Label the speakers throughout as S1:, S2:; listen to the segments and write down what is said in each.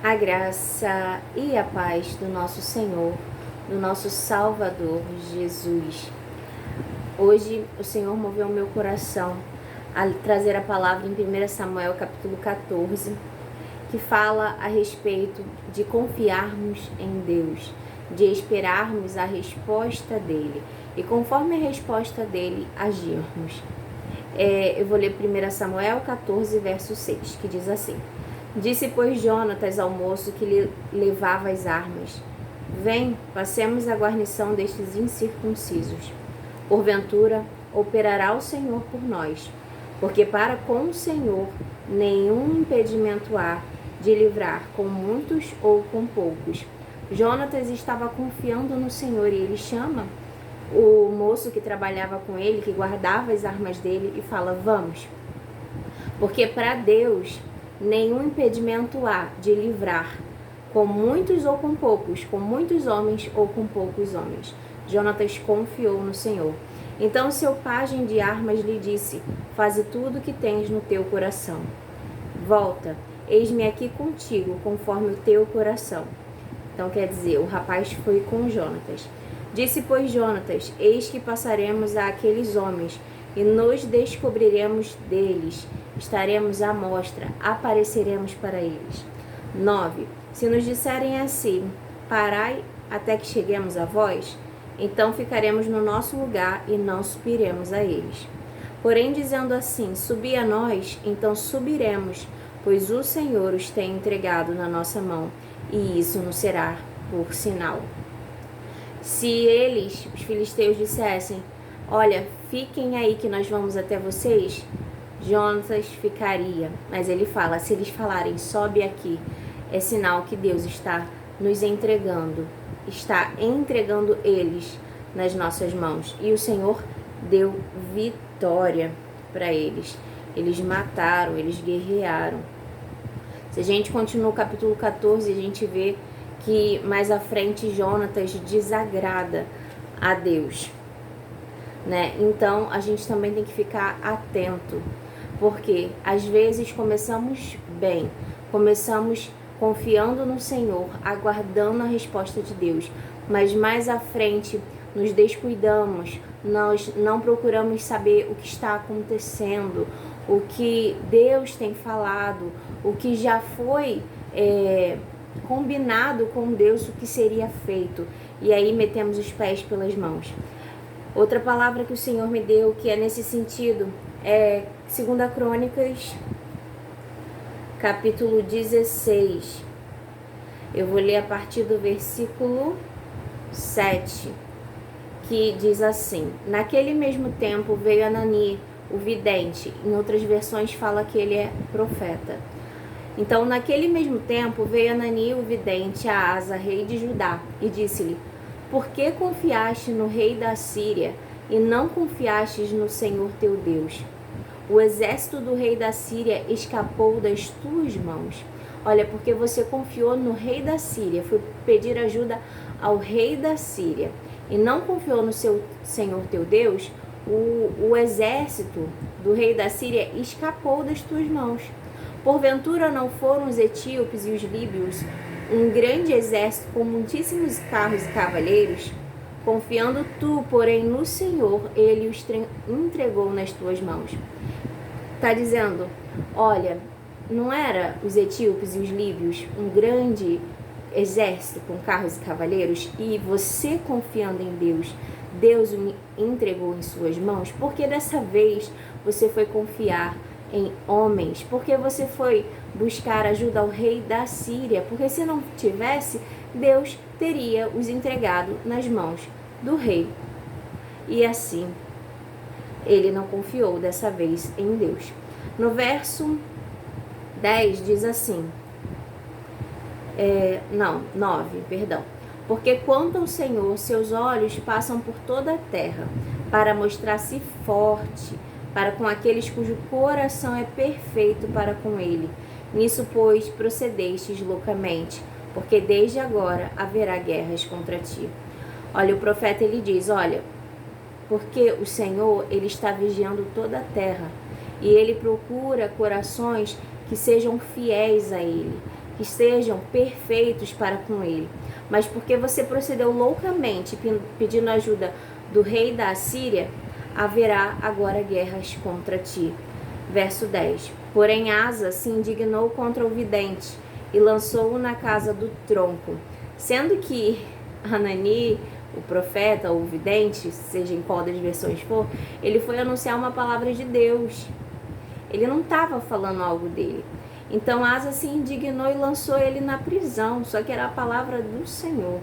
S1: A graça e a paz do nosso Senhor, do nosso Salvador Jesus. Hoje o Senhor moveu o meu coração a trazer a palavra em 1 Samuel capítulo 14, que fala a respeito de confiarmos em Deus, de esperarmos a resposta dele e conforme a resposta dele agirmos. Eu vou ler 1 Samuel 14, verso 6, que diz assim: Disse, pois, Jonatas ao moço que lhe levava as armas: Vem, passemos a guarnição destes incircuncisos. Porventura, operará o Senhor por nós, porque para com o Senhor nenhum impedimento há de livrar com muitos ou com poucos. Jonatas estava confiando no Senhor e ele chama o moço que trabalhava com ele, que guardava as armas dele, e fala: Vamos, porque para Deus nenhum impedimento há de livrar com muitos ou com poucos, com muitos homens ou com poucos homens. Jonatas confiou no Senhor. Então seu pajem de armas lhe disse: Faze tudo o que tens no teu coração. Volta, eis-me aqui contigo, conforme o teu coração. Então quer dizer, o rapaz foi com Jonatas. Disse, pois, Jonatas: Eis que passaremos a aqueles homens e nos descobriremos deles. Estaremos à mostra, apareceremos para eles. 9. Se nos disserem assim: Parai até que cheguemos a vós, então ficaremos no nosso lugar e não subiremos a eles. Porém, dizendo assim: Subi a nós, então subiremos, pois o Senhor os tem entregado na nossa mão, e isso nos será por sinal. Se eles, os filisteus, dissessem: Olha, fiquem aí que nós vamos até vocês, Jonatas ficaria. Mas ele fala: se eles falarem: sobe aqui, é sinal que Deus está nos entregando, está entregando eles nas nossas mãos. E o Senhor deu vitória para eles. Eles mataram, eles guerrearam. Se a gente continua o capítulo 14, a gente vê que mais à frente Jonatas desagrada a Deus, né? Então a gente também tem que ficar atento, porque às vezes começamos bem, começamos confiando no Senhor, aguardando a resposta de Deus, mas mais à frente nos descuidamos, nós não procuramos saber o que está acontecendo, o que Deus tem falado, o que já foi combinado com Deus, o que seria feito, e aí metemos os pés pelas mãos. Outra palavra que o Senhor me deu, que é nesse sentido, é 2 Crônicas, capítulo 16. Eu vou ler a partir do versículo 7, que diz assim: Naquele mesmo tempo veio Anani, o vidente. Em outras versões fala que ele é profeta. Então, naquele mesmo tempo, veio Anani, o vidente, a Asa, rei de Judá, e disse-lhe: Por que confiaste no rei da Síria e não confiastes no Senhor teu Deus? O exército do rei da Síria escapou das tuas mãos. Olha, porque você confiou no rei da Síria, foi pedir ajuda ao rei da Síria e não confiou no seu Senhor teu Deus, o exército do rei da Síria escapou das tuas mãos. Porventura não foram os etíopes e os líbios um grande exército com muitíssimos carros e cavaleiros? Confiando tu, porém, no Senhor, ele os entregou nas tuas mãos. Está dizendo, olha, não era os etíopes e os líbios um grande exército com carros e cavaleiros? E você confiando em Deus, Deus o entregou em suas mãos? Porque dessa vez você foi confiar em homens, porque você foi buscar ajuda ao rei da Síria, porque se não tivesse, Deus teria os entregado nas mãos do rei. E assim, ele não confiou dessa vez em Deus. No verso 10 diz assim, 9, perdão. Porque quanto ao Senhor, seus olhos passam por toda a terra, para mostrar-se forte, para com aqueles cujo coração é perfeito para com ele. Nisso, pois, procedestes loucamente, porque desde agora haverá guerras contra ti. Olha, o profeta, ele diz, olha, porque o Senhor, ele está vigiando toda a terra, e ele procura corações que sejam fiéis a ele, e sejam perfeitos para com ele. Mas porque você procedeu loucamente, pedindo ajuda do rei da Assíria, haverá agora guerras contra ti. Verso 10. Porém Asa se indignou contra o vidente e lançou-o na casa do tronco. Sendo que Hanani, o profeta ou o vidente, seja em qual das versões for, ele foi anunciar uma palavra de Deus. Ele não estava falando algo dele. Então Asa se indignou e lançou ele na prisão, só que era a palavra do Senhor.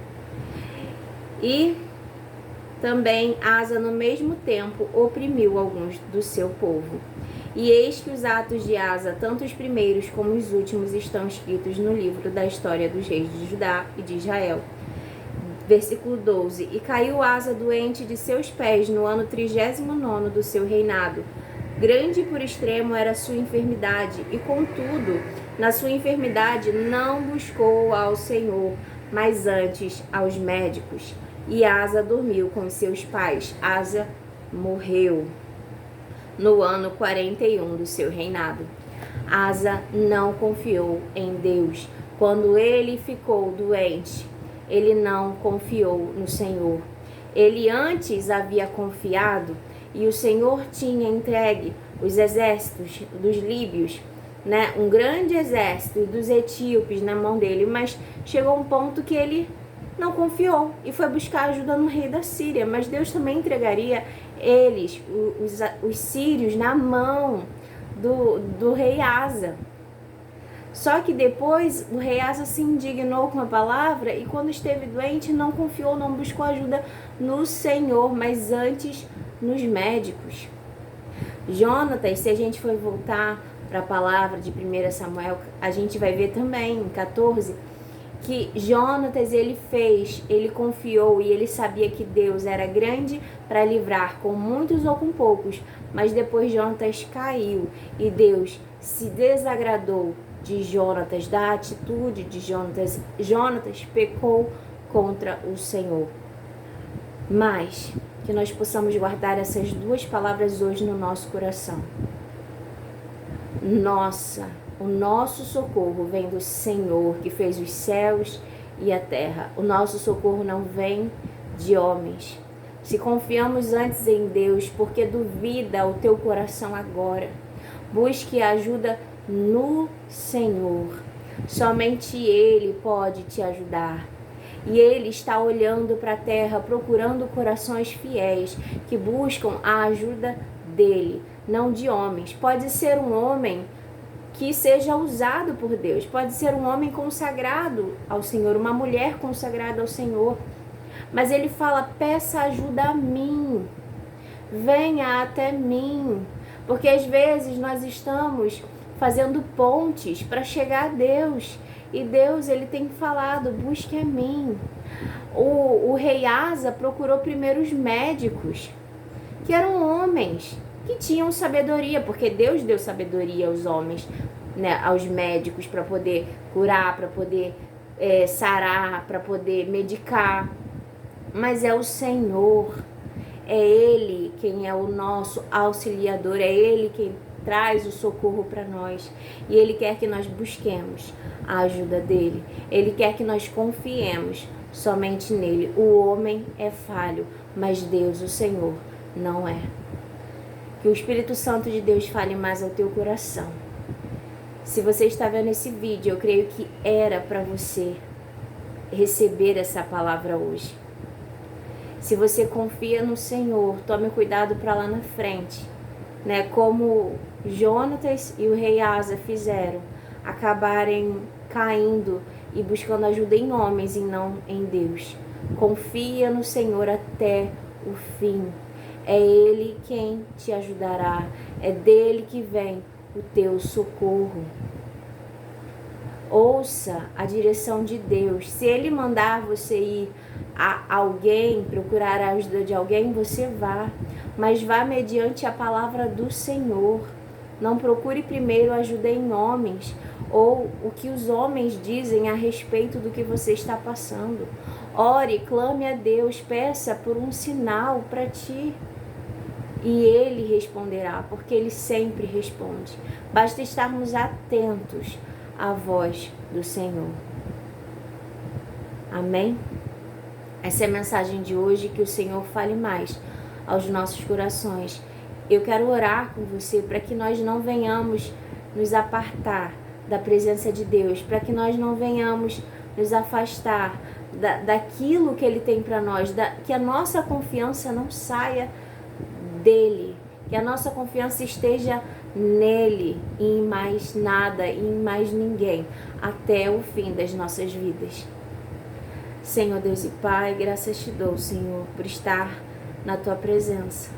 S1: E também Asa, no mesmo tempo, oprimiu alguns do seu povo. E eis que os atos de Asa, tanto os primeiros como os últimos, estão escritos no livro da história dos reis de Judá e de Israel. Versículo 12. E caiu Asa doente de seus pés no ano 39º do seu reinado. Grande por extremo era a sua enfermidade, e contudo, na sua enfermidade não buscou ao Senhor, mas antes aos médicos. E Asa dormiu com os seus pais. Asa morreu no ano 41 do seu reinado. Asa não confiou em Deus. Quando ele ficou doente, ele não confiou no Senhor. Ele antes havia confiado e o Senhor tinha entregue os exércitos dos líbios, né, um grande exército dos etíopes na mão dele, mas chegou um ponto que ele não confiou e foi buscar ajuda no rei da Síria, mas Deus também entregaria eles, os sírios, na mão do rei Asa. Só que depois o rei Asa se indignou com a palavra e quando esteve doente não confiou, não buscou ajuda no Senhor, mas antes nos médicos. Jonatas, se a gente for voltar para a palavra de 1 Samuel, a gente vai ver também em 14 que Jonatas ele confiou e ele sabia que Deus era grande para livrar com muitos ou com poucos, mas depois Jonatas caiu e Deus se desagradou de Jonatas, da atitude de Jonatas. Jonatas pecou contra o Senhor. Mas que nós possamos guardar essas duas palavras hoje no nosso coração. O nosso socorro vem do Senhor, que fez os céus e a terra. O nosso socorro não vem de homens. Se confiamos antes em Deus, porque duvida o teu coração agora. Busque ajuda no Senhor. Somente Ele pode te ajudar. E Ele está olhando para a terra, procurando corações fiéis, que buscam a ajuda dEle, não de homens. Pode ser um homem que seja usado por Deus, pode ser um homem consagrado ao Senhor, uma mulher consagrada ao Senhor. Mas Ele fala, peça ajuda a mim, venha até mim. Porque às vezes nós estamos fazendo pontes para chegar a Deus. E Deus, Ele tem falado, busque a mim. O rei Asa procurou primeiro os médicos, que eram homens, que tinham sabedoria, porque Deus deu sabedoria aos homens, né, aos médicos, para poder curar, para poder sarar, para poder medicar. Mas é o Senhor, é Ele quem é o nosso auxiliador, é Ele quem traz o socorro para nós. E Ele quer que nós busquemos a ajuda dEle. Ele quer que nós confiemos somente nele. O homem é falho, mas Deus, o Senhor, não é. Que o Espírito Santo de Deus fale mais ao teu coração. Se você está vendo esse vídeo, eu creio que era para você receber essa palavra hoje. Se você confia no Senhor, tome cuidado para lá na frente, né? Como Jonatas e o rei Asa fizeram, acabarem caindo e buscando ajuda em homens e não em Deus. Confia no Senhor até o fim. É Ele quem te ajudará. É dele que vem o teu socorro. Ouça a direção de Deus. Se Ele mandar você ir a alguém, procurar a ajuda de alguém, você vá. Mas vá mediante a palavra do Senhor. Não procure primeiro ajuda em homens ou o que os homens dizem a respeito do que você está passando. Ore, clame a Deus, peça por um sinal para ti. E Ele responderá, porque Ele sempre responde. Basta estarmos atentos a voz do Senhor. Amém? Essa é a mensagem de hoje, que o Senhor fale mais aos nossos corações. Eu quero orar com você para que nós não venhamos nos apartar da presença de Deus, para que nós não venhamos nos afastar daquilo que Ele tem para nós, que a nossa confiança não saia dEle, que a nossa confiança esteja nele e em mais nada e em mais ninguém, até o fim das nossas vidas. Senhor Deus e Pai, graças te dou, Senhor, por estar na Tua presença.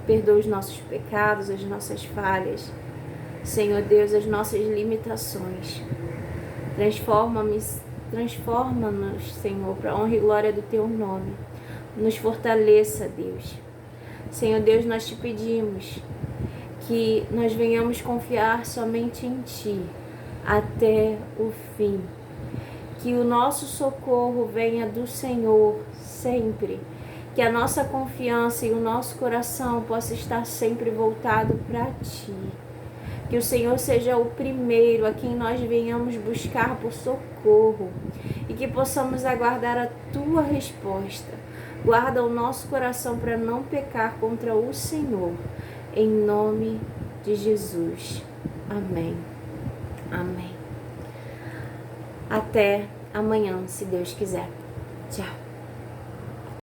S1: Perdoa os nossos pecados, as nossas falhas, Senhor Deus, as nossas limitações. Transforma-nos, Senhor, para a honra e glória do Teu nome. Nos fortaleça, Deus. Senhor Deus, nós te pedimos que nós venhamos confiar somente em Ti até o fim. Que o nosso socorro venha do Senhor sempre. Que a nossa confiança e o nosso coração possa estar sempre voltado para Ti. Que o Senhor seja o primeiro a quem nós venhamos buscar por socorro. E que possamos aguardar a Tua resposta. Guarda o nosso coração para não pecar contra o Senhor. Em nome de Jesus. Amém. Amém. Até amanhã, se Deus quiser. Tchau.